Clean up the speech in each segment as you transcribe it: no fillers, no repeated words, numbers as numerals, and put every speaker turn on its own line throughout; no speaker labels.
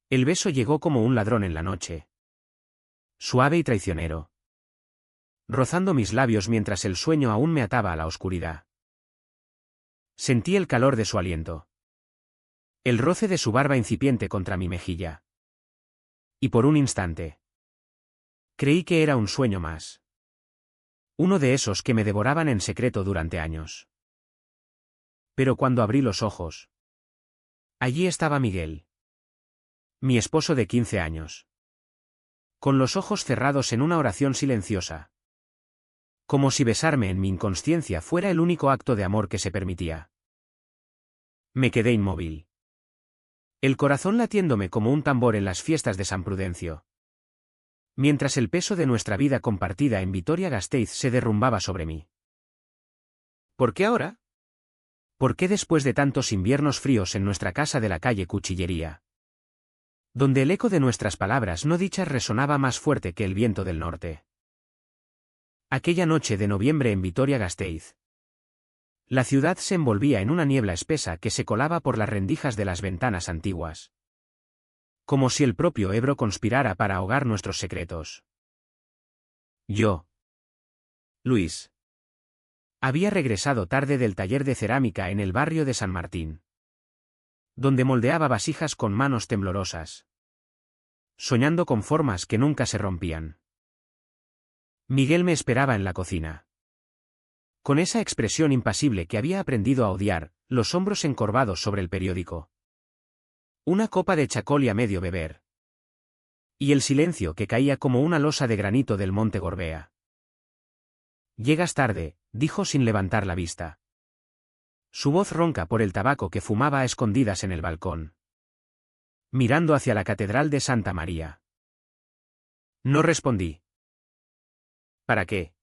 El beso llegó como un ladrón en la noche. Suave y traicionero. Rozando mis labios mientras el sueño aún me ataba a la oscuridad. Sentí el calor de su aliento. El roce de su barba incipiente contra mi mejilla. Y por un instante. Creí que era un sueño más. Uno de esos que me devoraban en secreto durante años. Pero cuando abrí los ojos. Allí estaba Miguel. Mi esposo de 15 años. Con los ojos cerrados en una oración silenciosa. Como si besarme en mi inconsciencia fuera el único acto de amor que se permitía. Me quedé inmóvil. El corazón latiéndome como un tambor en las fiestas de San Prudencio. Mientras el peso de nuestra vida compartida en Vitoria-Gasteiz se derrumbaba sobre mí. ¿Por qué ahora? ¿Por qué después de tantos inviernos fríos en nuestra casa de la calle Cuchillería? Donde el eco de nuestras palabras no dichas resonaba más fuerte que el viento del norte. Aquella noche de noviembre en Vitoria-Gasteiz. La ciudad se envolvía en una niebla espesa que se colaba por las rendijas de las ventanas antiguas. Como si el propio Ebro conspirara para ahogar nuestros secretos. Yo. Luis. Había regresado tarde del taller de cerámica en el barrio de San Martín. Donde moldeaba vasijas con manos temblorosas. Soñando con formas que nunca se rompían. Miguel me esperaba en la cocina. Con esa expresión impasible que había aprendido a odiar, los hombros encorvados sobre el periódico. Una copa de chacol y a medio beber. Y el silencio que caía como una losa de granito del monte Gorbea. «Llegas tarde», dijo sin levantar la vista. Su voz ronca por el tabaco que fumaba a escondidas en el balcón. Mirando hacia la catedral de Santa María. No respondí. ¿Para qué?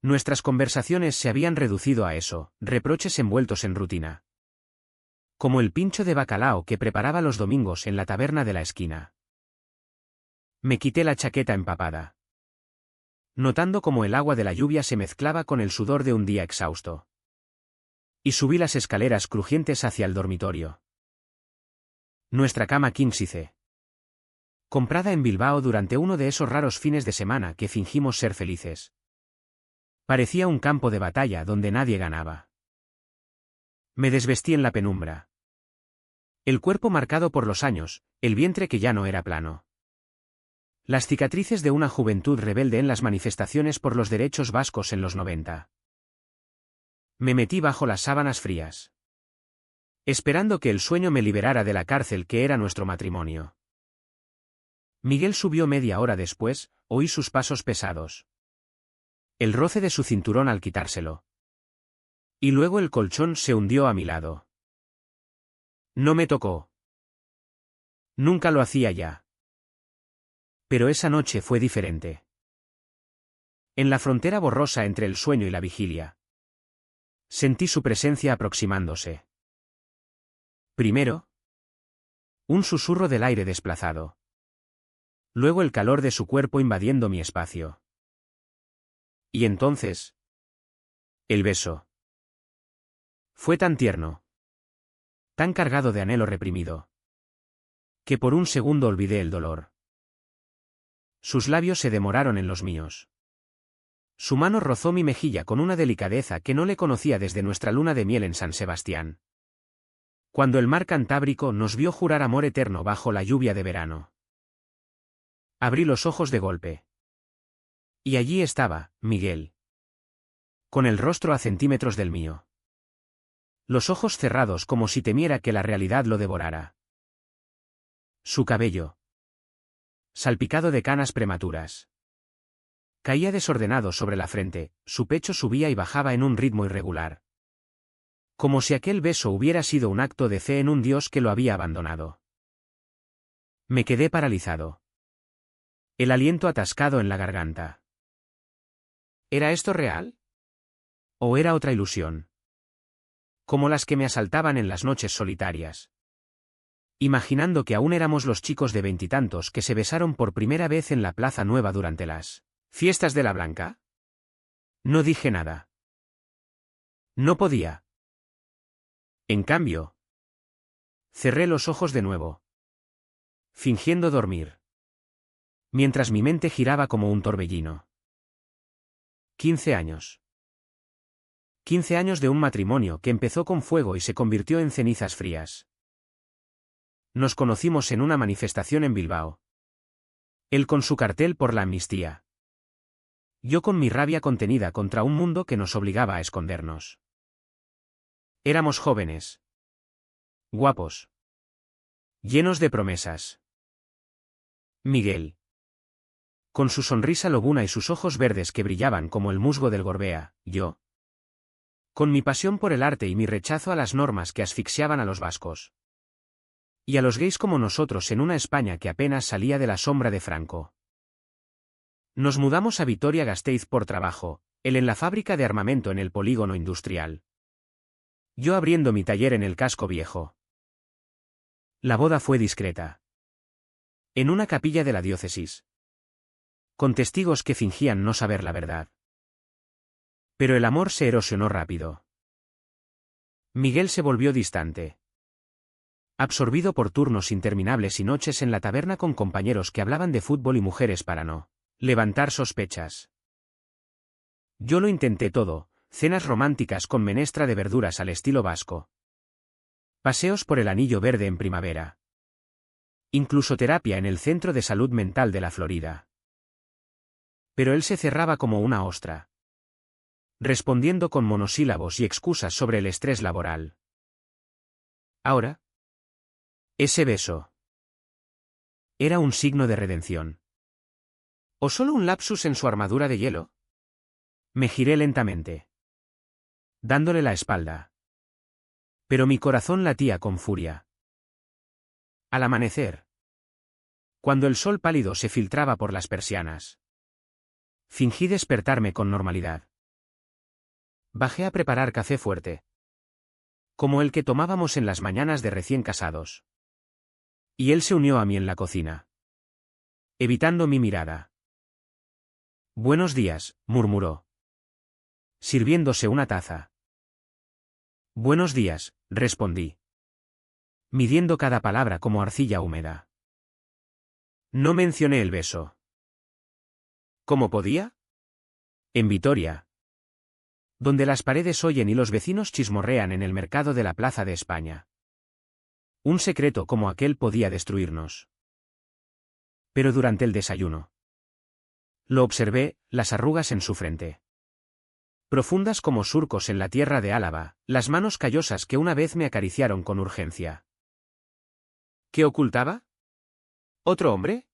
Nuestras conversaciones se habían reducido a eso, reproches envueltos en rutina. Como el pincho de bacalao que preparaba los domingos en la taberna de la esquina. Me quité la chaqueta empapada. Notando cómo el agua de la lluvia se mezclaba con el sudor de un día exhausto. Y subí las escaleras crujientes hacia el dormitorio. Nuestra cama quínsice. Comprada en Bilbao durante uno de esos raros fines de semana que fingimos ser felices. Parecía un campo de batalla donde nadie ganaba. Me desvestí en la penumbra. El cuerpo marcado por los años, el vientre que ya no era plano. Las cicatrices de una juventud rebelde en las manifestaciones por los derechos vascos en los 90. Me metí bajo las sábanas frías. Esperando que el sueño me liberara de la cárcel que era nuestro matrimonio. Miguel subió media hora después, oí sus pasos pesados. El roce de su cinturón al quitárselo. Y luego el colchón se hundió a mi lado. No me tocó. Nunca lo hacía ya. Pero esa noche fue diferente. En la frontera borrosa entre el sueño y la vigilia. Sentí su presencia aproximándose. Primero, un susurro del aire desplazado. Luego el calor de su cuerpo invadiendo mi espacio. Y entonces, el beso. Fue tan tierno. Tan cargado de anhelo reprimido. Que por un segundo olvidé el dolor. Sus labios se demoraron en los míos. Su mano rozó mi mejilla con una delicadeza que no le conocía desde nuestra luna de miel en San Sebastián. Cuando el mar Cantábrico nos vio jurar amor eterno bajo la lluvia de verano. Abrí los ojos de golpe. Y allí estaba, Miguel. Con el rostro a centímetros del mío. Los ojos cerrados como si temiera que la realidad lo devorara. Su cabello. Salpicado de canas prematuras. Caía desordenado sobre la frente, su pecho subía y bajaba en un ritmo irregular. Como si aquel beso hubiera sido un acto de fe en un Dios que lo había abandonado. Me quedé paralizado. El aliento atascado en la garganta. ¿Era esto real? ¿O era otra ilusión? Como las que me asaltaban en las noches solitarias. Imaginando que aún éramos los chicos de veintitantos que se besaron por primera vez en la Plaza Nueva durante las fiestas de la Blanca. No dije nada. No podía. En cambio, cerré los ojos de nuevo. fingiendo dormir, mientras mi mente giraba como un torbellino. 15 años. 15 años de un matrimonio que empezó con fuego y se convirtió en cenizas frías. Nos conocimos en una manifestación en Bilbao. Él con su cartel por la amnistía. Yo con mi rabia contenida contra un mundo que nos obligaba a escondernos. Éramos jóvenes. Guapos. Llenos de promesas. Miguel. Con su sonrisa lobuna y sus ojos verdes que brillaban como el musgo del Gorbea, yo. Con mi pasión por el arte y mi rechazo a las normas que asfixiaban a los vascos. Y a los gays como nosotros en una España que apenas salía de la sombra de Franco. Nos mudamos a Vitoria-Gasteiz por trabajo, él en la fábrica de armamento en el polígono industrial. Yo abriendo mi taller en el casco viejo. La boda fue discreta. En una capilla de la diócesis. Con testigos que fingían no saber la verdad. Pero el amor se erosionó rápido. Miguel se volvió distante. Absorbido por turnos interminables y noches en la taberna con compañeros que hablaban de fútbol y mujeres para no levantar sospechas. Yo lo intenté todo, cenas románticas con menestra de verduras al estilo vasco. Paseos por el Anillo Verde en primavera. Incluso terapia en el Centro de Salud Mental de la Florida. Pero él se cerraba como una ostra. Respondiendo con monosílabos y excusas sobre el estrés laboral. Ahora. Ese beso. ¿Era un signo de redención? ¿O solo un lapsus en su armadura de hielo? Me giré lentamente. Dándole la espalda. Pero mi corazón latía con furia. Al amanecer. Cuando el sol pálido se filtraba por las persianas. Fingí despertarme con normalidad. Bajé a preparar café fuerte. Como el que tomábamos en las mañanas de recién casados. Y él se unió a mí en la cocina. Evitando mi mirada. Buenos días, murmuró. Sirviéndose una taza. Buenos días, respondí. Midiendo cada palabra como arcilla húmeda. No mencioné el beso. ¿Cómo podía? En Vitoria. Donde las paredes oyen y los vecinos chismorrean en el mercado de la Plaza de España. Un secreto como aquel podía destruirnos. Pero durante el desayuno. Lo observé, las arrugas en su frente. Profundas como surcos en la tierra de Álava, las manos callosas que una vez me acariciaron con urgencia. ¿Qué ocultaba? ¿Otro hombre?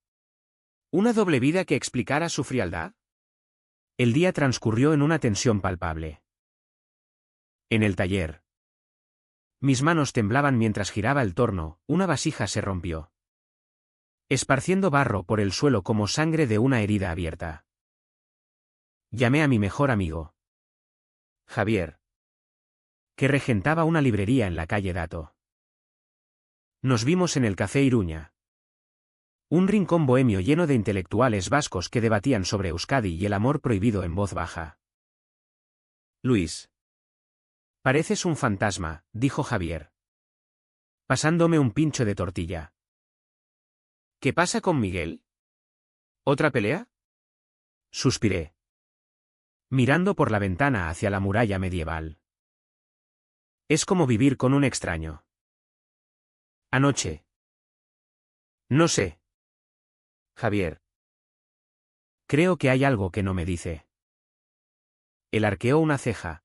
¿Una doble vida que explicara su frialdad? El día transcurrió en una tensión palpable. En el taller. Mis manos temblaban mientras giraba el torno, una vasija se rompió. Esparciendo barro por el suelo como sangre de una herida abierta. Llamé a mi mejor amigo. Javier. Que regentaba una librería en la calle Dato. Nos vimos en el Café Iruña. Un rincón bohemio lleno de intelectuales vascos que debatían sobre Euskadi y el amor prohibido en voz baja. Luis. Pareces un fantasma, dijo Javier. Pasándome un pincho de tortilla. ¿Qué pasa con Miguel? ¿Otra pelea? Suspiré. Mirando por la ventana hacia la muralla medieval. Es como vivir con un extraño. Anoche. No sé. Javier. Creo que hay algo que no me dice. Él arqueó una ceja.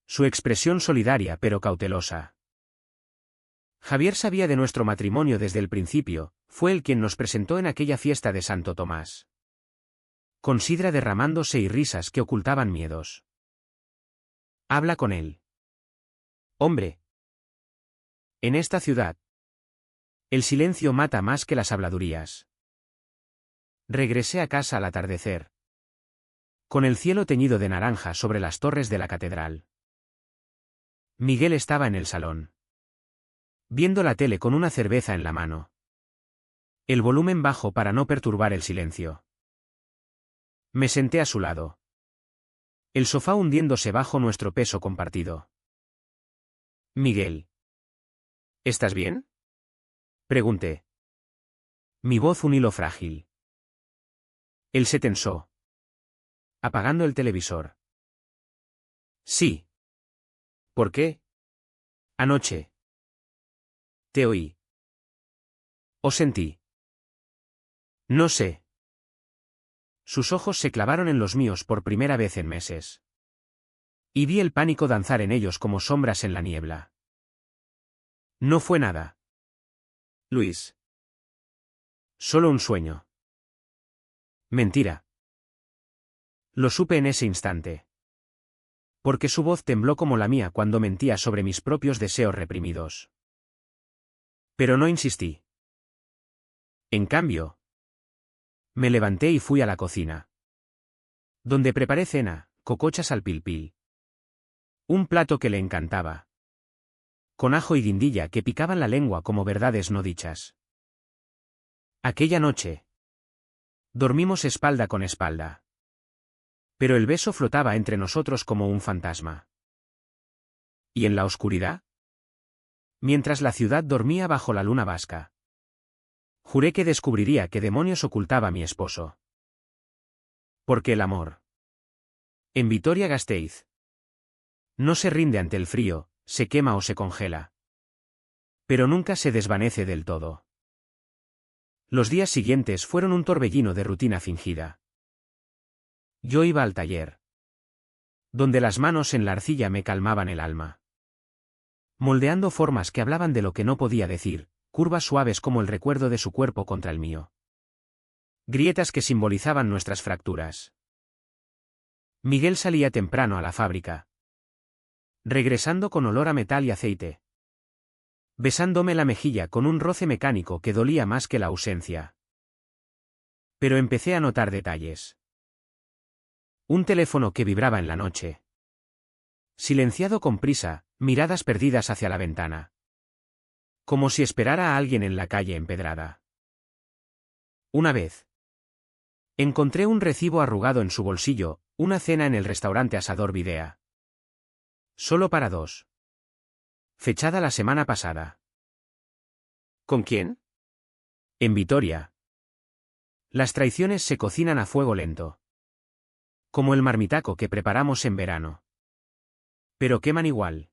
Su expresión solidaria pero cautelosa. Javier sabía de nuestro matrimonio desde el principio, fue él quien nos presentó en aquella fiesta de Santo Tomás. Con sidra derramándose y risas que ocultaban miedos. Habla con él. Hombre. En esta ciudad. El silencio mata más que las habladurías. Regresé a casa al atardecer. Con el cielo teñido de naranja sobre las torres de la catedral. Miguel estaba en el salón. Viendo la tele con una cerveza en la mano. El volumen bajo para no perturbar el silencio. Me senté a su lado. El sofá hundiéndose bajo nuestro peso compartido. Miguel. ¿Estás bien? Pregunté. Mi voz un hilo frágil. Él se tensó. Apagando el televisor. Sí. ¿Por qué? Anoche. Te oí. O sentí. No sé. Sus ojos se clavaron en los míos por primera vez en meses. Y vi el pánico danzar en ellos como sombras en la niebla. No fue nada. Luis. Solo un sueño. Mentira. Lo supe en ese instante. Porque su voz tembló como la mía cuando mentía sobre mis propios deseos reprimidos. Pero no insistí. En cambio, me levanté y fui a la cocina. Donde preparé cena, cocochas al pilpil. Un plato que le encantaba. Con ajo y guindilla que picaban la lengua como verdades no dichas. Aquella noche. Dormimos espalda con espalda. Pero el beso flotaba entre nosotros como un fantasma. ¿Y en la oscuridad? Mientras la ciudad dormía bajo la luna vasca. Juré que descubriría qué demonios ocultaba mi esposo. Porque el amor. En Vitoria-Gasteiz. No se rinde ante el frío, se quema o se congela. Pero nunca se desvanece del todo. Los días siguientes fueron un torbellino de rutina fingida. Yo iba al taller. Donde las manos en la arcilla me calmaban el alma. Moldeando formas que hablaban de lo que no podía decir, curvas suaves como el recuerdo de su cuerpo contra el mío. Grietas que simbolizaban nuestras fracturas. Miguel salía temprano a la fábrica. Regresando con olor a metal y aceite. Besándome la mejilla con un roce mecánico que dolía más que la ausencia. Pero empecé a notar detalles. Un teléfono que vibraba en la noche. Silenciado con prisa, miradas perdidas hacia la ventana. Como si esperara a alguien en la calle empedrada. Una vez. Encontré un recibo arrugado en su bolsillo, una cena en el restaurante Asador Videa. Solo para dos. Fechada la semana pasada. ¿Con quién? En Vitoria. Las traiciones se cocinan a fuego lento. Como el marmitaco que preparamos en verano. Pero queman igual.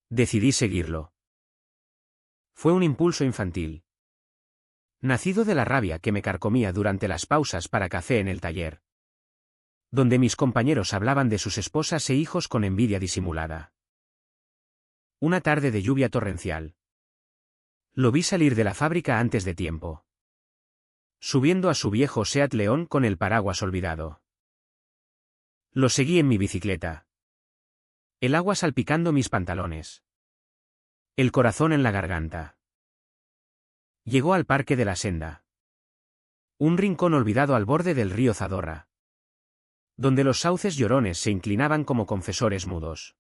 Decidí seguirlo. Fue un impulso infantil. Nacido de la rabia que me carcomía durante las pausas para café en el taller. Donde mis compañeros hablaban de sus esposas e hijos con envidia disimulada. Una tarde de lluvia torrencial. Lo vi salir de la fábrica antes de tiempo. Subiendo a su viejo Seat León con el paraguas olvidado. Lo seguí en mi bicicleta. El agua salpicando mis pantalones. El corazón en la garganta. Llegó al Parque de la Senda. Un rincón olvidado al borde del río Zadorra. Donde los sauces llorones se inclinaban como confesores mudos.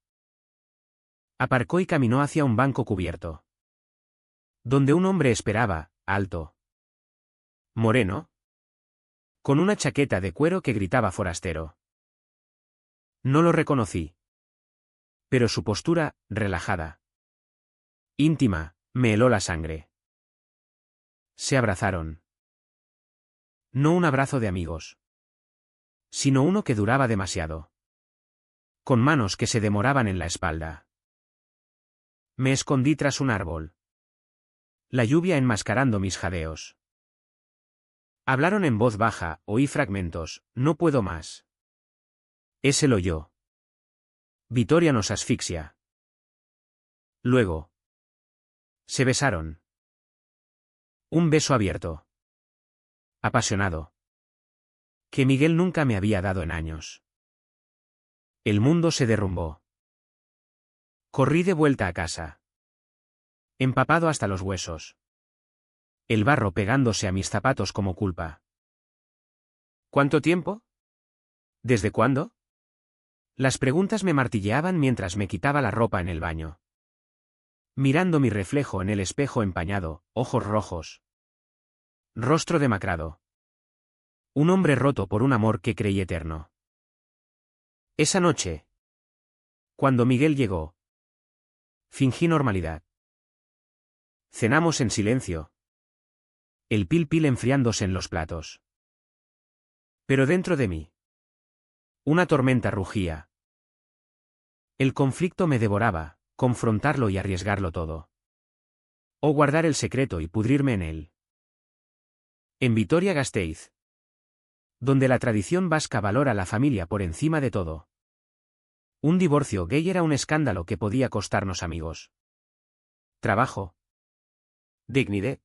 Aparcó y caminó hacia un banco cubierto. Donde un hombre esperaba, alto. Moreno. Con una chaqueta de cuero que gritaba forastero. No lo reconocí. Pero su postura, relajada. Íntima, me heló la sangre. Se abrazaron. No un abrazo de amigos. Sino uno que duraba demasiado. Con manos que se demoraban en la espalda. Me escondí tras un árbol. La lluvia enmascarando mis jadeos. Hablaron en voz baja, oí fragmentos, no puedo más. Es el oyó. Vitoria nos asfixia. Luego. Se besaron. Un beso abierto. Apasionado. Que Miguel nunca me había dado en años. El mundo se derrumbó. Corrí de vuelta a casa. Empapado hasta los huesos. El barro pegándose a mis zapatos como culpa. ¿Cuánto tiempo? ¿Desde cuándo? Las preguntas me martilleaban mientras me quitaba la ropa en el baño. Mirando mi reflejo en el espejo empañado, ojos rojos. Rostro demacrado. Un hombre roto por un amor que creí eterno. Esa noche. Cuando Miguel llegó. Fingí normalidad. Cenamos en silencio. el pil pil enfriándose en los platos. Pero dentro de mí, una tormenta rugía. El conflicto me devoraba, confrontarlo y arriesgarlo todo. O guardar el secreto y pudrirme en él. En Vitoria-Gasteiz, donde la tradición vasca valora la familia por encima de todo. Un divorcio gay era un escándalo que podía costarnos amigos. Trabajo. Dignidad.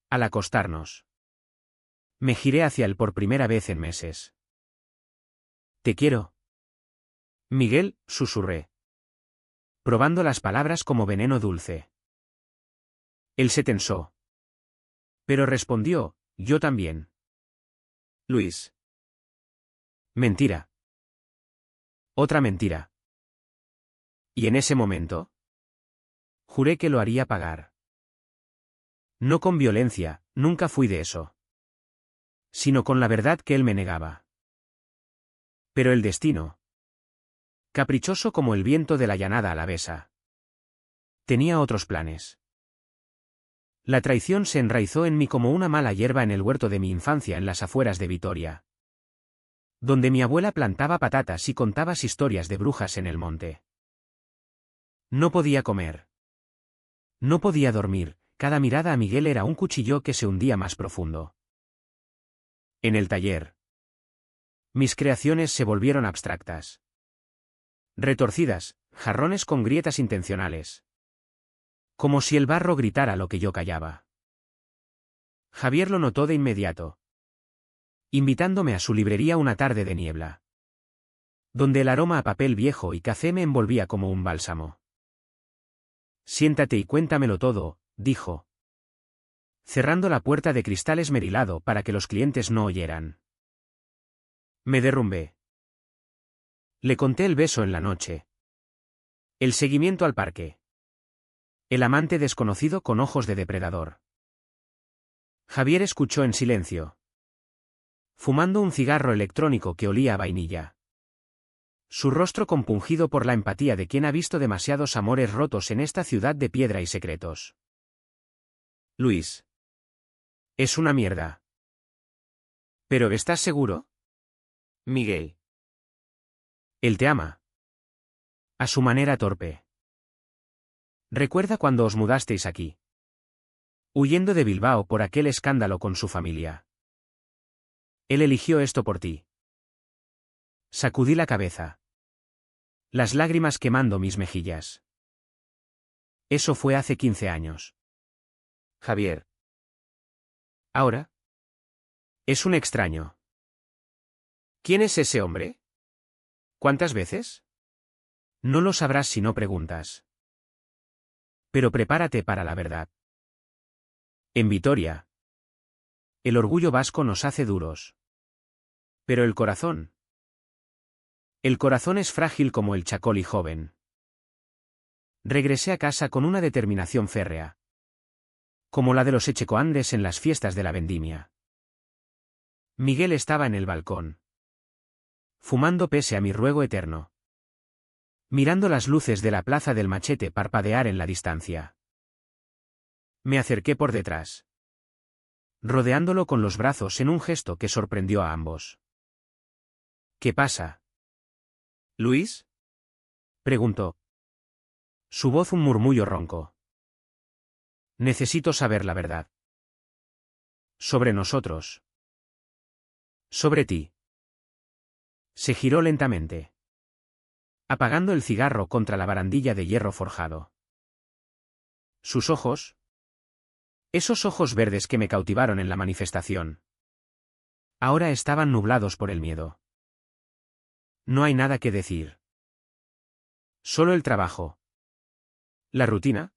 Al acostarnos, me giré hacia él por primera vez en meses. Te quiero. Miguel, susurré, probando las palabras como veneno dulce. Él se tensó. Pero respondió, yo también. Luis. Mentira. Otra mentira. Y en ese momento, juré que lo haría pagar. No con violencia, nunca fui de eso. Sino con la verdad que él me negaba. Pero el destino, caprichoso como el viento de la llanada alavesa, tenía otros planes. La traición se enraizó en mí como una mala hierba en el huerto de mi infancia en las afueras de Vitoria, donde mi abuela plantaba patatas y contaba historias de brujas en el monte. No podía comer. No podía dormir, cada mirada a Miguel era un cuchillo que se hundía más profundo. En el taller, mis creaciones se volvieron abstractas. Retorcidas, jarrones con grietas intencionales. Como si el barro gritara lo que yo callaba. Javier lo notó de inmediato, invitándome a su librería una tarde de niebla, donde el aroma a papel viejo y café me envolvía como un bálsamo. Siéntate y cuéntamelo todo, dijo, cerrando la puerta de cristal esmerilado para que los clientes no oyeran. Me derrumbé. Le conté el beso en la noche, el seguimiento al parque, el amante desconocido con ojos de depredador. Javier escuchó en silencio, fumando un cigarro electrónico que olía a vainilla. Su rostro compungido por la empatía de quien ha visto demasiados amores rotos en esta ciudad de piedra y secretos. Luis. Es una mierda. ¿Pero estás seguro? Miguel. Él te ama. A su manera torpe. ¿Recuerda cuando os mudasteis aquí? Huyendo de Bilbao por aquel escándalo con su familia. Él eligió esto por ti. Sacudí la cabeza. Las lágrimas quemando mis mejillas. Eso fue hace 15 años. Javier. ¿Ahora? Es un extraño. ¿Quién es ese hombre? ¿Cuántas veces? No lo sabrás si no preguntas. Pero prepárate para la verdad. En Vitoria, el orgullo vasco nos hace duros. Pero el corazón. El corazón es frágil como el chacoli joven. Regresé a casa con una determinación férrea, como la de los echecoandes en las fiestas de la vendimia. Miguel estaba en el balcón, fumando pese a mi ruego eterno, mirando las luces de la plaza del Machete parpadear en la distancia. Me acerqué por detrás, rodeándolo con los brazos en un gesto que sorprendió a ambos. ¿Qué pasa? ¿Luis? Preguntó. Su voz un murmullo ronco. Necesito saber la verdad. Sobre nosotros. Sobre ti. Se giró lentamente, apagando el cigarro contra la barandilla de hierro forjado. Sus ojos. Esos ojos verdes que me cautivaron en la manifestación. Ahora estaban nublados por el miedo. No hay nada que decir. Solo el trabajo. ¿La rutina?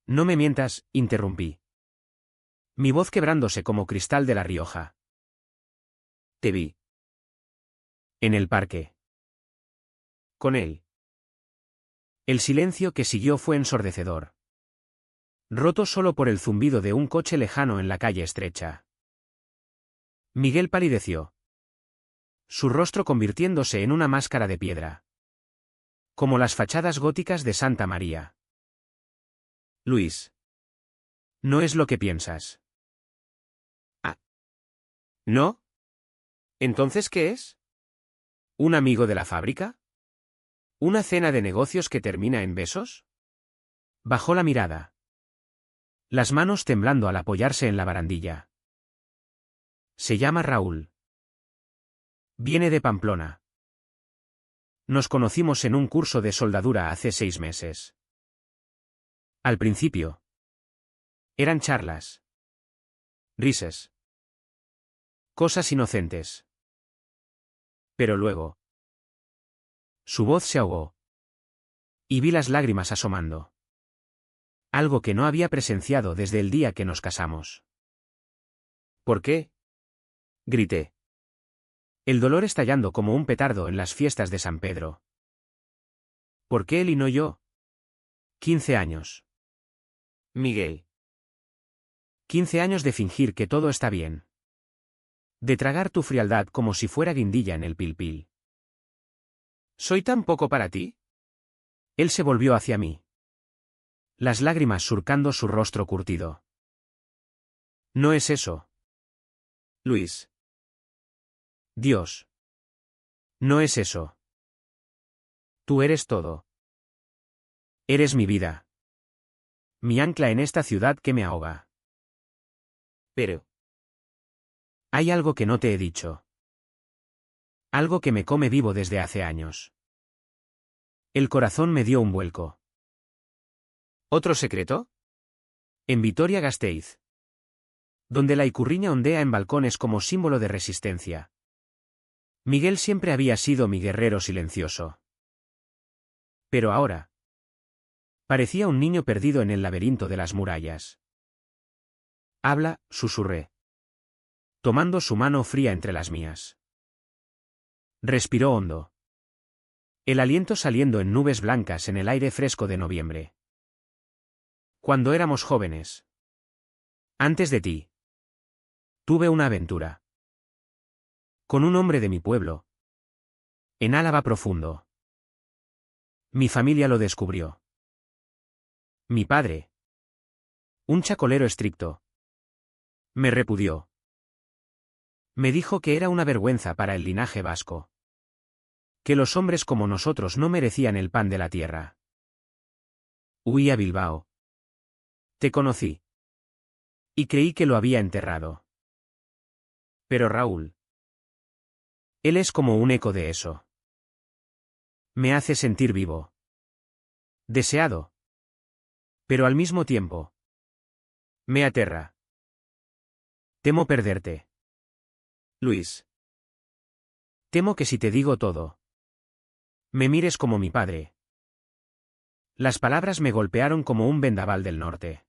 No me mientas, interrumpí. Mi voz quebrándose como cristal de La Rioja. Te vi. En el parque. Con él. El silencio que siguió fue ensordecedor, roto solo por el zumbido de un coche lejano en la calle estrecha. Miguel palideció, su rostro convirtiéndose en una máscara de piedra, como las fachadas góticas de Santa María. Luis. No es lo que piensas. Ah. ¿No? ¿Entonces qué es? ¿Un amigo de la fábrica? ¿Una cena de negocios que termina en besos? Bajó la mirada. Las manos temblando al apoyarse en la barandilla. Se llama Raúl. Viene de Pamplona. Nos conocimos en un curso de soldadura hace 6 meses. Al principio. Eran charlas. Risas. Cosas inocentes. Pero luego. Su voz se ahogó. Y vi las lágrimas asomando. Algo que no había presenciado desde el día que nos casamos. ¿Por qué? Grité. El dolor estallando como un petardo en las fiestas de San Pedro. ¿Por qué él y no yo? 15 años. Miguel. 15 años de fingir que todo está bien. De tragar tu frialdad como si fuera guindilla en el pilpil. ¿Soy tan poco para ti? Él se volvió hacia mí. Las lágrimas surcando su rostro curtido. No es eso. Luis. Dios. No es eso. Tú eres todo. Eres mi vida. Mi ancla en esta ciudad que me ahoga. Pero. Hay algo que no te he dicho. Algo que me come vivo desde hace años. El corazón me dio un vuelco. ¿Otro secreto? En Vitoria-Gasteiz. Donde la icurriña ondea en balcones como símbolo de resistencia. Miguel siempre había sido mi guerrero silencioso. Pero ahora. Parecía un niño perdido en el laberinto de las murallas. Habla, susurré. Tomando su mano fría entre las mías. Respiró hondo. El aliento saliendo en nubes blancas en el aire fresco de noviembre. Cuando éramos jóvenes. Antes de ti. Tuve una aventura. Con un hombre de mi pueblo. En Álava profundo. Mi familia lo descubrió. Mi padre. Un chacolero estricto. Me repudió. Me dijo que era una vergüenza para el linaje vasco. Que los hombres como nosotros no merecían el pan de la tierra. Huí a Bilbao. Te conocí. Y creí que lo había enterrado. Pero Raúl. Él es como un eco de eso. Me hace sentir vivo. Deseado. Pero al mismo tiempo. Me aterra. Temo perderte. Luis. Temo que si te digo todo. Me mires como mi padre. Las palabras me golpearon como un vendaval del norte.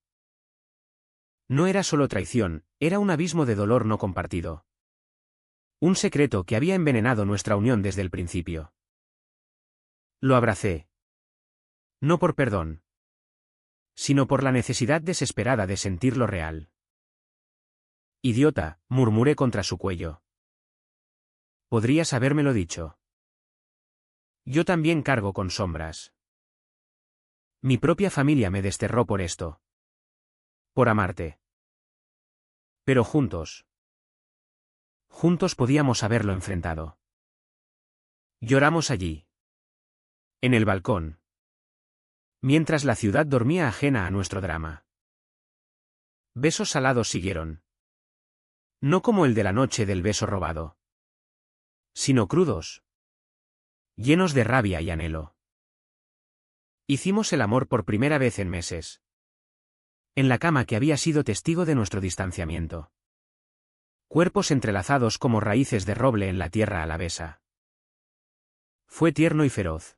No era solo traición, era un abismo de dolor no compartido. Un secreto que había envenenado nuestra unión desde el principio. Lo abracé. No por perdón. Sino por la necesidad desesperada de sentirlo real. Idiota, murmuré contra su cuello. Podrías habérmelo dicho. Yo también cargo con sombras. Mi propia familia me desterró por esto. Por amarte. Pero juntos. Juntos podíamos haberlo enfrentado. Lloramos allí. En el balcón. Mientras la ciudad dormía ajena a nuestro drama. Besos salados siguieron. No como el de la noche del beso robado. Sino crudos. Llenos de rabia y anhelo. Hicimos el amor por primera vez en meses. En la cama que había sido testigo de nuestro distanciamiento. Cuerpos entrelazados como raíces de roble en la tierra alavesa. Fue tierno y feroz.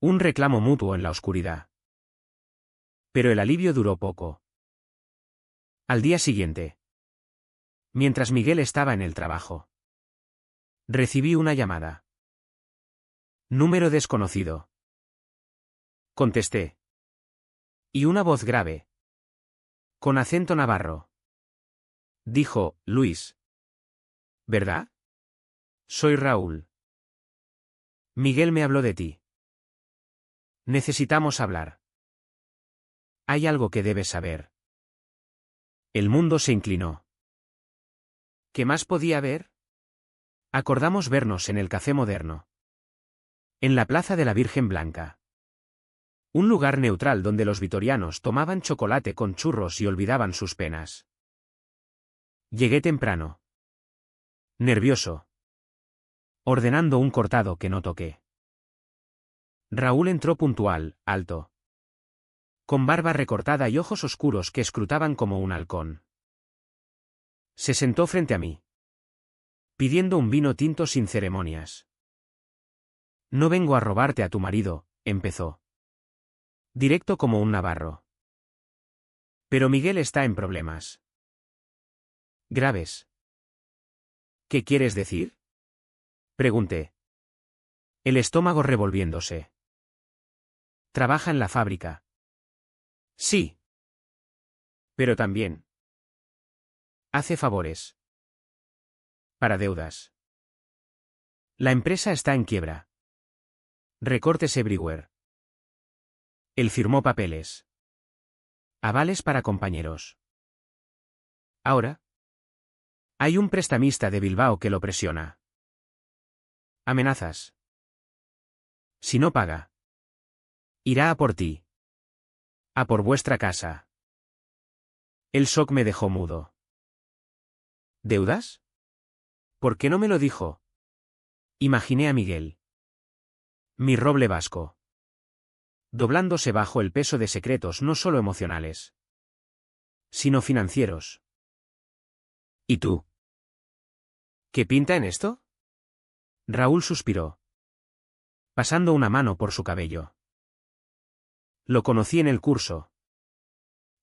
Un reclamo mutuo en la oscuridad. Pero el alivio duró poco. Al día siguiente. Mientras Miguel estaba en el trabajo. Recibí una llamada. Número desconocido. Contesté. Y una voz grave. Con acento navarro. Dijo, Luis. ¿Verdad? Soy Raúl. Miguel me habló de ti. Necesitamos hablar. Hay algo que debes saber. El mundo se inclinó. ¿Qué más podía haber? Acordamos vernos en el Café Moderno. En la Plaza de la Virgen Blanca. Un lugar neutral donde los vitorianos tomaban chocolate con churros y olvidaban sus penas. Llegué temprano. Nervioso. Ordenando un cortado que no toqué. Raúl entró puntual, alto. Con barba recortada y ojos oscuros que escrutaban como un halcón. Se sentó frente a mí. Pidiendo un vino tinto sin ceremonias. No vengo a robarte a tu marido, empezó. Directo como un navarro. Pero Miguel está en problemas. Graves. ¿Qué quieres decir? Pregunté. El estómago revolviéndose. ¿Trabaja en la fábrica? Sí. Pero también. Hace favores. Para deudas. La empresa está en quiebra. Recortes everywhere. Él firmó papeles. Avales para compañeros. Ahora. Hay un prestamista de Bilbao que lo presiona. Amenazas. Si no paga. Irá a por ti. A por vuestra casa. El shock me dejó mudo. ¿Deudas? ¿Por qué no me lo dijo? Imaginé a Miguel. Mi roble vasco. Doblándose bajo el peso de secretos no solo emocionales, sino financieros. ¿Y tú? ¿Qué pinta en esto? Raúl suspiró, pasando una mano por su cabello. Lo conocí en el curso.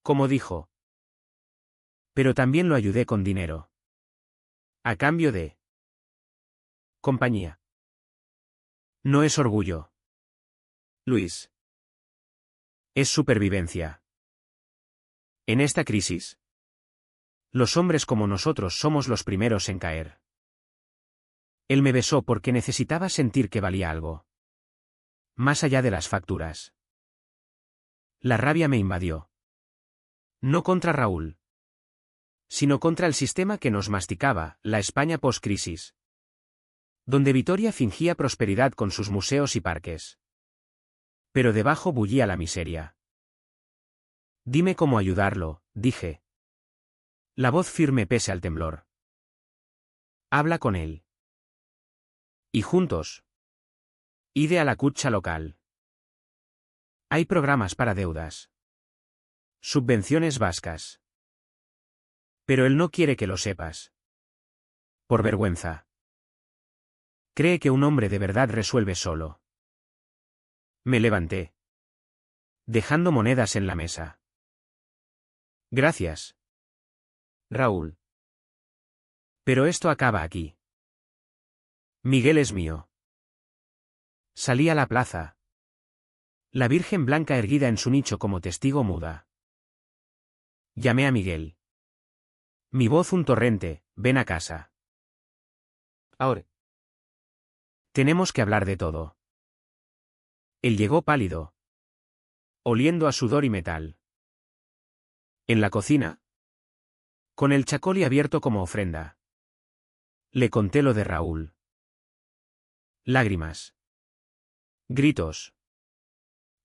Como dijo. Pero también lo ayudé con dinero. A cambio de compañía. No es orgullo, Luis. Es supervivencia. En esta crisis, los hombres como nosotros somos los primeros en caer. Él me besó porque necesitaba sentir que valía algo. Más allá de las facturas. La rabia me invadió. No contra Raúl, sino contra el sistema que nos masticaba, la España post-crisis. Donde Vitoria fingía prosperidad con sus museos y parques. Pero debajo bullía la miseria. Dime cómo ayudarlo, dije. La voz firme pese al temblor. Habla con él. Y juntos. Ide a la cucha local. Hay programas para deudas. Subvenciones vascas. Pero él no quiere que lo sepas. Por vergüenza. Cree que un hombre de verdad resuelve solo. Me levanté. Dejando monedas en la mesa. Gracias. Raúl. Pero esto acaba aquí. Miguel es mío. Salí a la plaza. La Virgen Blanca erguida en su nicho como testigo muda. Llamé a Miguel. Mi voz un torrente, ven a casa. Ahora. Tenemos que hablar de todo. Él llegó pálido. Oliendo a sudor y metal. En la cocina. Con el chacoli abierto como ofrenda. Le conté lo de Raúl. Lágrimas. Gritos.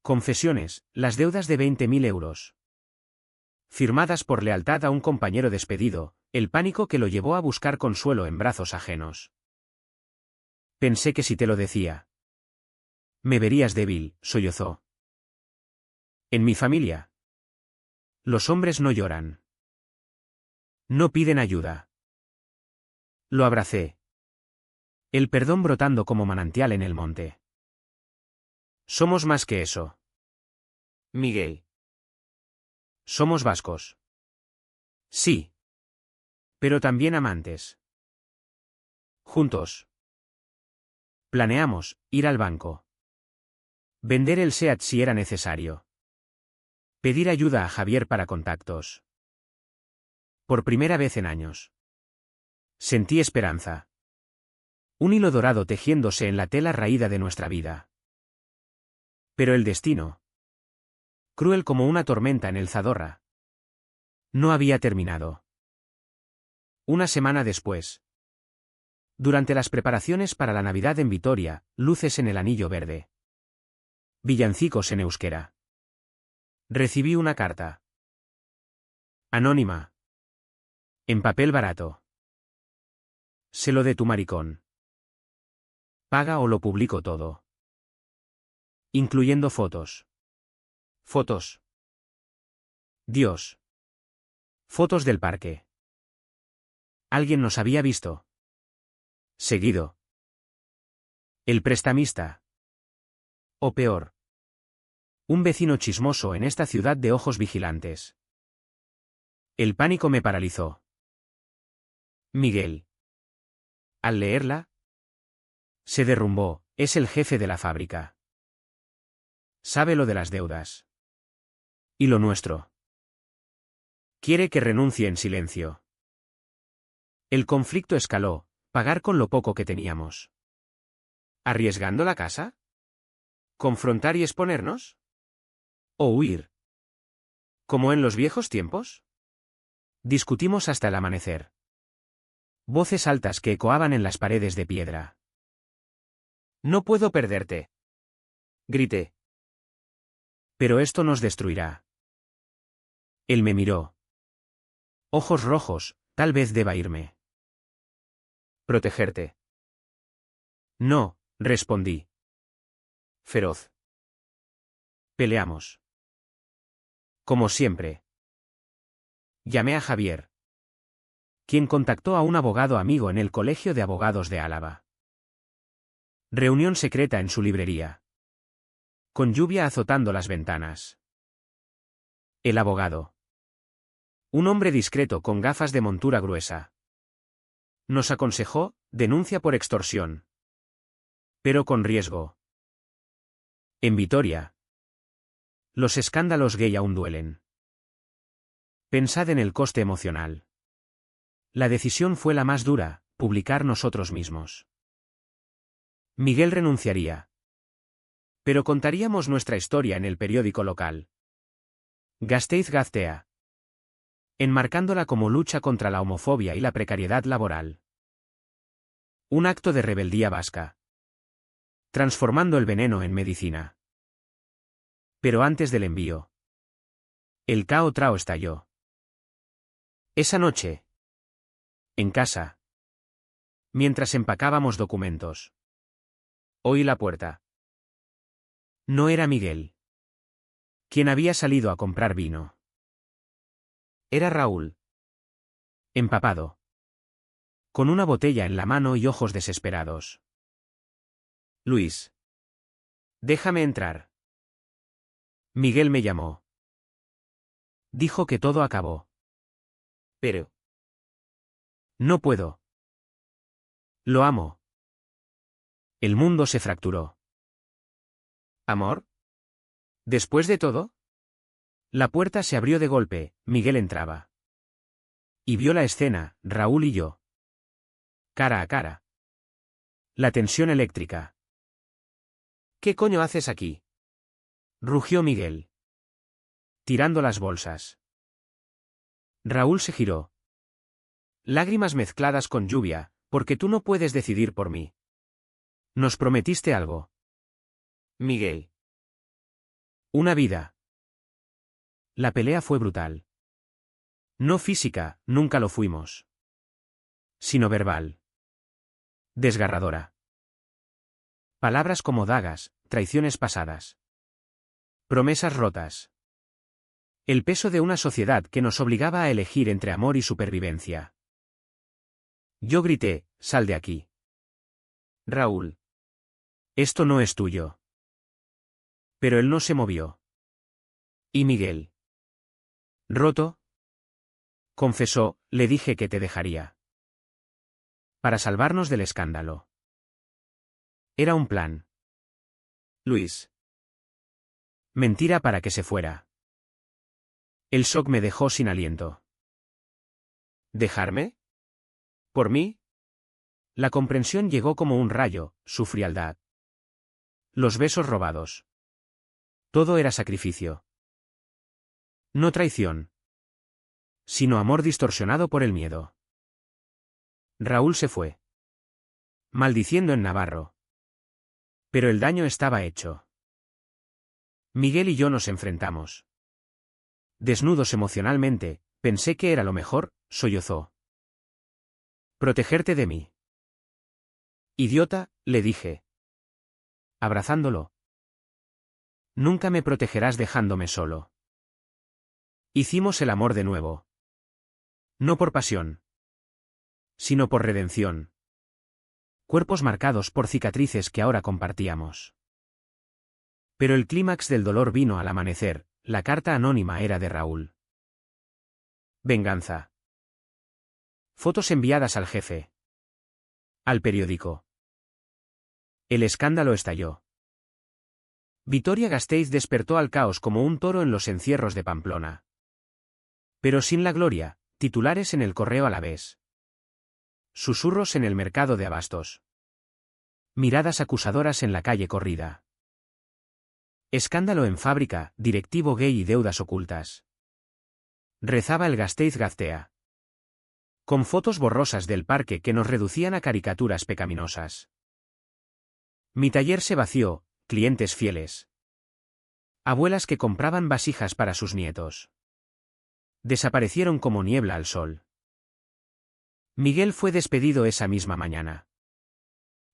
Confesiones, las deudas de 20.000 euros. Firmadas por lealtad a un compañero despedido, el pánico que lo llevó a buscar consuelo en brazos ajenos. Pensé que si te lo decía, me verías débil, sollozó. En mi familia, los hombres no lloran. No piden ayuda. Lo abracé. El perdón brotando como manantial en el monte. Somos más que eso. Miguel. Somos vascos. Sí. Pero también amantes. Juntos. Planeamos ir al banco. Vender el SEAT si era necesario. Pedir ayuda a Javier para contactos. Por primera vez en años. Sentí esperanza. Un hilo dorado tejiéndose en la tela raída de nuestra vida. Pero el destino. Cruel como una tormenta en el Zadorra. No había terminado. Una semana después. Durante las preparaciones para la Navidad en Vitoria, luces en el Anillo Verde. Villancicos en euskera. Recibí una carta. Anónima. En papel barato. Se lo de tu maricón. Paga o lo publico todo. Incluyendo fotos. Fotos. Dios. Fotos del parque. Alguien nos había visto. Seguido. El prestamista. O peor. Un vecino chismoso en esta ciudad de ojos vigilantes. El pánico me paralizó. Miguel. Al leerla, se derrumbó, es el jefe de la fábrica. Sabe lo de las deudas. Y lo nuestro. Quiere que renuncie en silencio. El conflicto escaló, pagar con lo poco que teníamos. ¿Arriesgando la casa? ¿Confrontar y exponernos? ¿O huir? ¿Como en los viejos tiempos? Discutimos hasta el amanecer. Voces altas que ecoaban en las paredes de piedra. No puedo perderte. Grité. Pero esto nos destruirá. Él me miró. Ojos rojos, tal vez deba irme. Protegerte. No, respondí. Feroz. Peleamos. Como siempre. Llamé a Javier, quien contactó a un abogado amigo en el Colegio de Abogados de Álava. Reunión secreta en su librería. Con lluvia azotando las ventanas. El abogado. Un hombre discreto con gafas de montura gruesa. Nos aconsejó, denuncia por extorsión. Pero con riesgo. En Vitoria. Los escándalos gay aún duelen. Pensad en el coste emocional. La decisión fue la más dura, publicar nosotros mismos. Miguel renunciaría. Pero contaríamos nuestra historia en el periódico local. Gasteiz Gaztea. Enmarcándola como lucha contra la homofobia y la precariedad laboral. Un acto de rebeldía vasca. Transformando el veneno en medicina. Pero antes del envío. El cao trao estalló. Esa noche. En casa. Mientras empacábamos documentos. Oí la puerta. No era Miguel. Quien había salido a comprar vino. Era Raúl. Empapado. Con una botella en la mano y ojos desesperados. Luis. Déjame entrar. Miguel me llamó. Dijo que todo acabó. Pero. No puedo. Lo amo. El mundo se fracturó. ¿Amor? ¿Después de todo? La puerta se abrió de golpe, Miguel entraba. Y vio la escena, Raúl y yo. Cara a cara. La tensión eléctrica. ¿Qué coño haces aquí? Rugió Miguel. Tirando las bolsas. Raúl se giró. Lágrimas mezcladas con lluvia, porque tú no puedes decidir por mí. Nos prometiste algo. Miguel. Una vida. La pelea fue brutal. No física, nunca lo fuimos. Sino verbal. Desgarradora. Palabras como dagas, traiciones pasadas. Promesas rotas. El peso de una sociedad que nos obligaba a elegir entre amor y supervivencia. Yo grité, sal de aquí. Raúl. Esto no es tuyo. Pero él no se movió. ¿Y Miguel? ¿Roto? Confesó, le dije que te dejaría. Para salvarnos del escándalo. Era un plan. Luis. Mentira para que se fuera. El shock me dejó sin aliento. ¿Dejarme? ¿Por mí? La comprensión llegó como un rayo, su frialdad. Los besos robados. Todo era sacrificio. No traición. sino amor distorsionado por el miedo. Raúl se fue, maldiciendo en navarro. Pero el daño estaba hecho. Miguel y yo nos enfrentamos. Desnudos emocionalmente, pensé que era lo mejor, sollozó. Protegerte de mí. Idiota, le dije, abrazándolo. Nunca me protegerás dejándome solo. Hicimos el amor de nuevo. No por pasión, sino por redención. Cuerpos marcados por cicatrices que ahora compartíamos. Pero el clímax del dolor vino al amanecer, la carta anónima era de Raúl. Venganza. Fotos enviadas al jefe. Al periódico. El escándalo estalló. Vitoria-Gasteiz despertó al caos como un toro en los encierros de Pamplona. Pero sin la gloria, titulares en el Correo Alavés. Susurros en el mercado de abastos. Miradas acusadoras en la calle corrida. Escándalo en fábrica, directivo gay y deudas ocultas. Rezaba el Gasteiz-Gaztea. Con fotos borrosas del parque que nos reducían a caricaturas pecaminosas. Mi taller se vació, clientes fieles. Abuelas que compraban vasijas para sus nietos. Desaparecieron como niebla al sol. Miguel fue despedido esa misma mañana.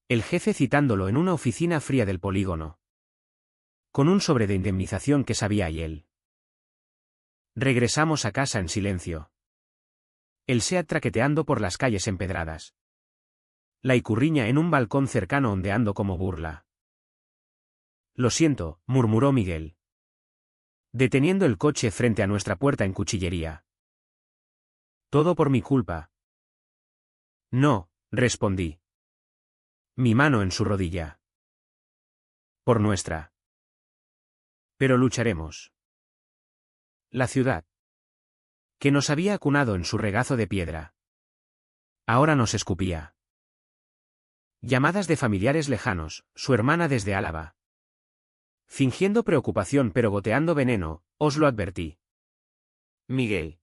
El jefe citándolo en una oficina fría del polígono. Con un sobre de indemnización que sabía y él. Regresamos a casa en silencio. El SEAT traqueteando por las calles empedradas. La icurriña en un balcón cercano ondeando como burla. Lo siento, murmuró Miguel, deteniendo el coche frente a nuestra puerta en cuchillería. Todo por mi culpa. No, respondí. Mi mano en su rodilla. Por nuestra. Pero lucharemos. La ciudad, que nos había acunado en su regazo de piedra, ahora nos escupía. Llamadas de familiares lejanos, su hermana desde Álava. Fingiendo preocupación pero goteando veneno, os lo advertí. Miguel.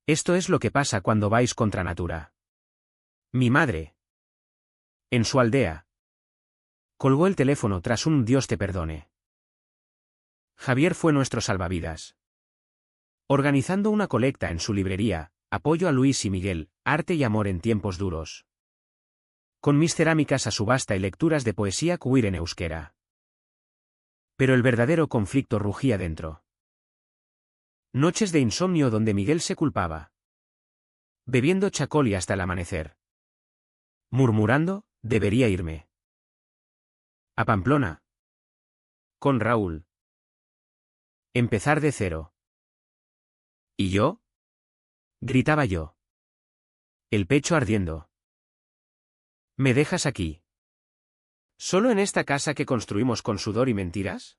Esto es lo que pasa cuando vais contra natura. Mi madre. En su aldea. Colgó el teléfono tras un Dios te perdone. Javier fue nuestro salvavidas. Organizando una colecta en su librería, apoyo a Luis y Miguel, arte y amor en tiempos duros. Con mis cerámicas a subasta y lecturas de poesía queer en euskera. Pero el verdadero conflicto rugía dentro. Noches de insomnio donde Miguel se culpaba. Bebiendo chacoli hasta el amanecer. Murmurando, debería irme. A Pamplona. Con Raúl. Empezar de cero. ¿Y yo? Gritaba yo. El pecho ardiendo. ¿Me dejas aquí? ¿Solo en esta casa que construimos con sudor y mentiras?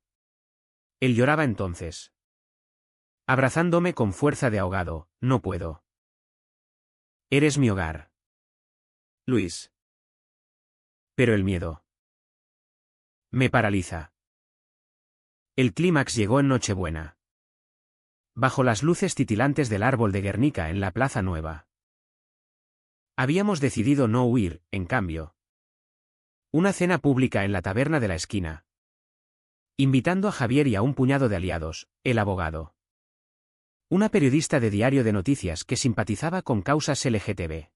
Él lloraba entonces. Abrazándome con fuerza de ahogado, no puedo. Eres mi hogar. Luis. Pero el miedo. Me paraliza. El clímax llegó en Nochebuena. Bajo las luces titilantes del árbol de Guernica en la Plaza Nueva. Habíamos decidido no huir, en cambio. Una cena pública en la taberna de la esquina. Invitando a Javier y a un puñado de aliados, el abogado. Una periodista de diario de noticias que simpatizaba con causas LGTB.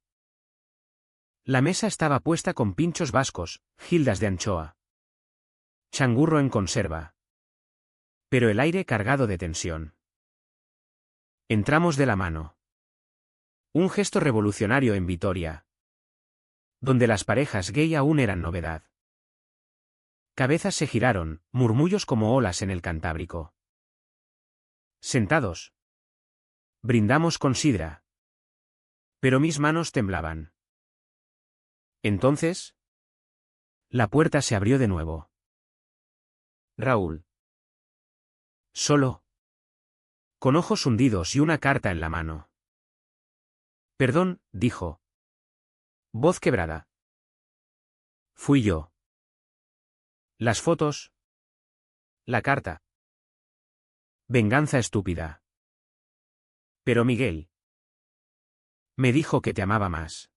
La mesa estaba puesta con pinchos vascos, gildas de anchoa. Changurro en conserva. Pero el aire cargado de tensión. Entramos de la mano. Un gesto revolucionario en Vitoria. Donde las parejas gay aún eran novedad. Cabezas se giraron, murmullos como olas en el Cantábrico. Sentados. Brindamos con sidra. Pero mis manos temblaban. Entonces, la puerta se abrió de nuevo. Raúl. Solo. Con ojos hundidos y una carta en la mano. Perdón, dijo. Voz quebrada. Fui yo. Las fotos. La carta. Venganza estúpida. Pero Miguel me dijo que te amaba más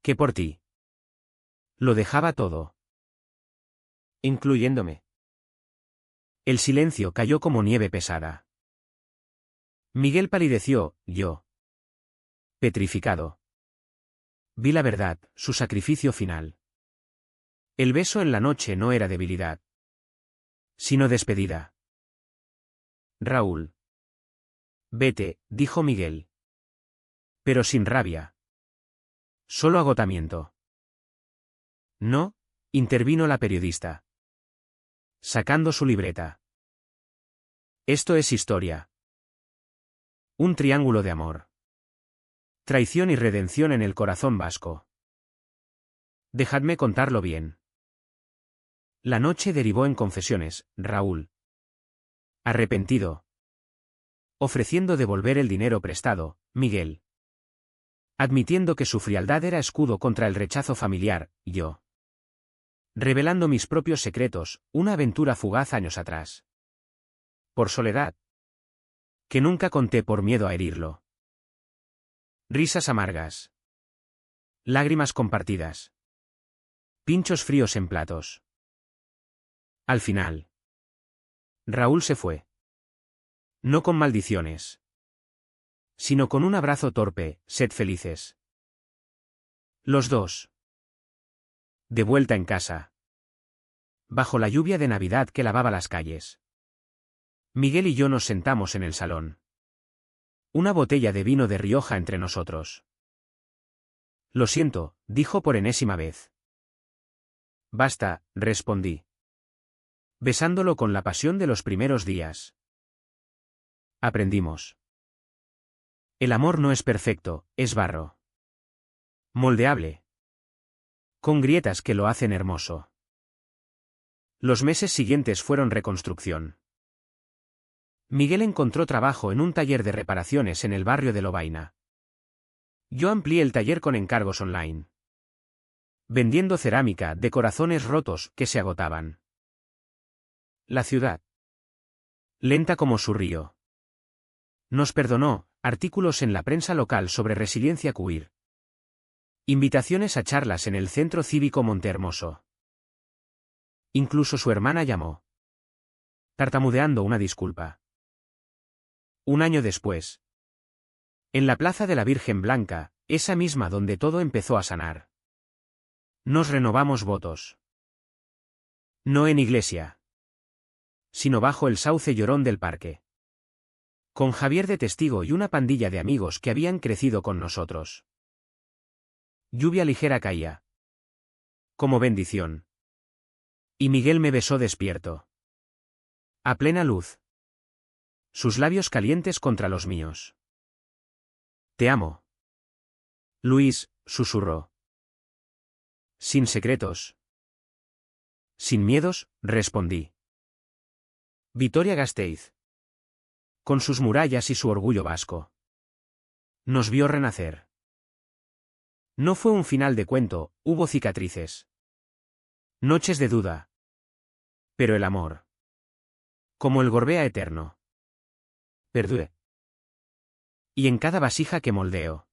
que por ti. Lo dejaba todo, incluyéndome. El silencio cayó como nieve pesada. Miguel palideció, yo, petrificado. Vi la verdad, su sacrificio final. El beso en la noche no era debilidad, sino despedida. Raúl. Vete, dijo Miguel. Pero sin rabia. Solo agotamiento. No, intervino la periodista, sacando su libreta. Esto es historia. Un triángulo de amor. Traición y redención en el corazón vasco. Dejadme contarlo bien. La noche derivó en confesiones, Raúl. Arrepentido. Ofreciendo devolver el dinero prestado, Miguel. Admitiendo que su frialdad era escudo contra el rechazo familiar, yo. Revelando mis propios secretos, una aventura fugaz años atrás. Por soledad. Que nunca conté por miedo a herirlo. Risas amargas. Lágrimas compartidas. Pinchos fríos en platos. Al final. Raúl se fue. No con maldiciones, sino con un abrazo torpe, sed felices. Los dos. De vuelta en casa. Bajo la lluvia de Navidad que lavaba las calles. Miguel y yo nos sentamos en el salón. Una botella de vino de Rioja entre nosotros. Lo siento, dijo por enésima vez. Basta, respondí. Besándolo con la pasión de los primeros días. Aprendimos. El amor no es perfecto, es barro. Moldeable. Con grietas que lo hacen hermoso. Los meses siguientes fueron reconstrucción. Miguel encontró trabajo en un taller de reparaciones en el barrio de Lovaina. Yo amplié el taller con encargos online. Vendiendo cerámica de corazones rotos que se agotaban. La ciudad. Lenta como su río. Nos perdonó, artículos en la prensa local sobre resiliencia queer. Invitaciones a charlas en el Centro Cívico Montehermoso. Incluso su hermana llamó. Tartamudeando una disculpa. Un año después. En la Plaza de la Virgen Blanca, esa misma donde todo empezó a sanar. Nos renovamos votos. No en iglesia. Sino bajo el sauce llorón del parque. Con Javier de testigo y una pandilla de amigos que habían crecido con nosotros. Lluvia ligera caía. Como bendición. Y Miguel me besó despierto. A plena luz. Sus labios calientes contra los míos. Te amo. Luis, susurró. Sin secretos. Sin miedos, respondí. Vitoria-Gasteiz. Con sus murallas y su orgullo vasco. Nos vio renacer. No fue un final de cuento, hubo cicatrices. Noches de duda. Pero el amor. Como el Gorbea eterno. Perdure. Y en cada vasija que moldeo.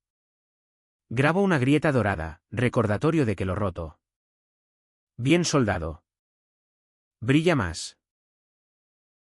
Grabo una grieta dorada, recordatorio de que lo roto. Bien soldado. Brilla más.